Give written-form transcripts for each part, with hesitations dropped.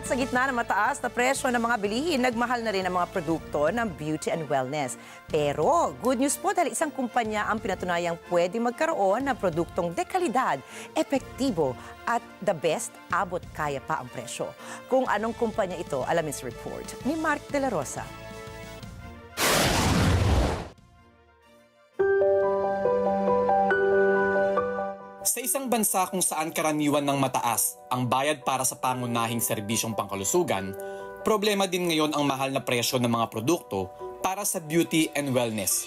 At sa gitna ng mataas na presyo ng mga bilihin, nagmahal na rin ang mga produkto ng beauty and wellness. Pero good news po dahil isang kumpanya ang pinatunayang pwede magkaroon ng produktong dekalidad, epektibo at the best, abot kaya pa ang presyo. Kung anong kumpanya ito, alamin sa report ni Mark De La Rosa. Sa isang bansa kung saan karaniwan ng mataas ang bayad para sa pangunahing serbisyong pangkalusugan, problema din ngayon ang mahal na presyo ng mga produkto para sa beauty and wellness.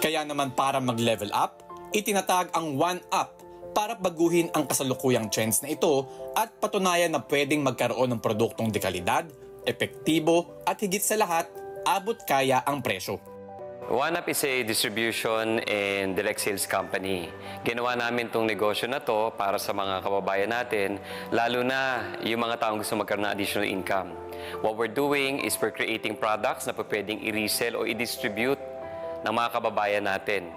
Kaya naman para mag-level up, itinatag ang One Up para baguhin ang kasalukuyang trends na ito at patunayan na pwedeng magkaroon ng produktong dekalidad, epektibo at higit sa lahat, abot kaya ang presyo. One Up is a distribution and direct sales company. Ginawa namin itong negosyo na to para sa mga kababayan natin, lalo na yung mga taong gusto magkaroon ng additional income. What we're doing is we're creating products na pwedeng i-resell o i-distribute ng mga kababayan natin.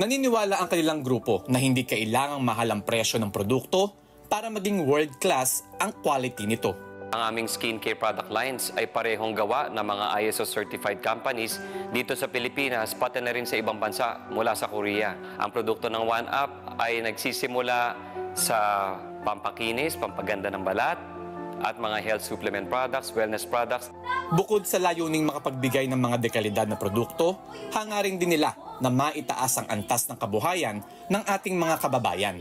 Naniniwala ang kanilang grupo na hindi kailangang mahal ang presyo ng produkto para maging world-class ang quality nito. Ang aming skincare product lines ay parehong gawa ng mga ISO-certified companies dito sa Pilipinas, pati na rin sa ibang bansa mula sa Korea. Ang produkto ng One Up ay nagsisimula sa pampakinis, pampaganda ng balat, at mga health supplement products, wellness products. Bukod sa layuning makapagbigay ng mga dekalidad na produkto, hangarin din nila na maitaas ang antas ng kabuhayan ng ating mga kababayan.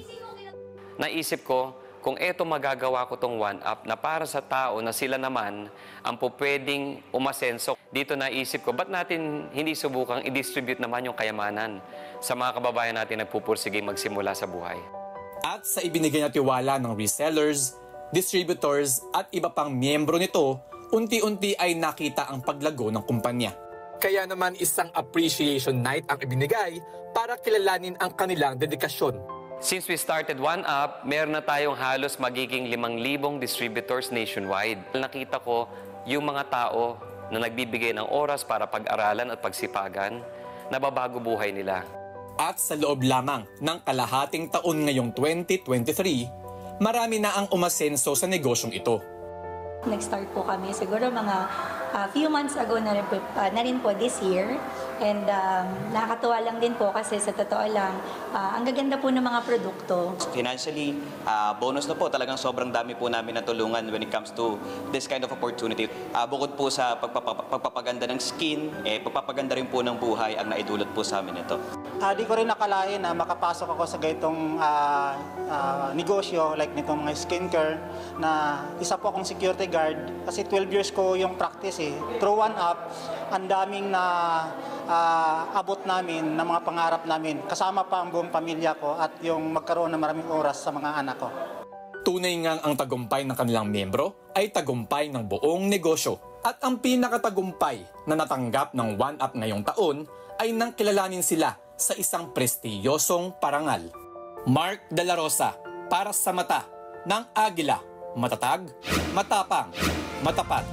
Naisip ko, kung eto magagawa ko tong One Up na para sa tao na sila naman ang pwedeng umasenso. Dito naisip ko, ba't natin hindi subukang i-distribute naman yung kayamanan sa mga kababayan natin nagpupursige magsimula sa buhay? At sa ibinigay na tiwala ng resellers, distributors at iba pang miyembro nito, unti-unti ay nakita ang paglago ng kumpanya. Kaya naman isang appreciation night ang ibinigay para kilalanin ang kanilang dedikasyon. Since we started One Up, meron na tayong halos magiging 5,000 distributors nationwide. Nakita ko yung mga tao na nagbibigay ng oras para pag-aralan at pagsipagan, nababago buhay nila. At sa loob lamang ng kalahating taon ngayong 2023, marami na ang umasenso sa negosyong ito. Nag-start po kami siguro mga few months ago na rin po this year. And nakakatuwa lang din po kasi sa totoo lang, ang gaganda po ng mga produkto. Financially, bonus na po. Talagang sobrang dami po namin natulungan when it comes to this kind of opportunity. Bukod po sa pagpapaganda ng skin, pagpapaganda rin po ng buhay ang naidulot po sa amin ito. Di ko rin nakalain na makapasok ako sa ganitong negosyo like nitong mga skincare na isa po akong security guard kasi 12 years ko yung practice eh. Through One Up, ang daming na abot namin ng mga pangarap namin. Kasama pa ang buong pamilya ko at yung magkaroon ng maraming oras sa mga anak ko. Tunay ngang ang tagumpay ng kanilang miyembro ay tagumpay ng buong negosyo. At ang pinakatagumpay na natanggap ng One Up ngayong taon ay nang kilalanin sila sa isang prestiyosong parangal. Mark De La Rosa, para sa mata ng Agila. Matatag, matapang, matapat.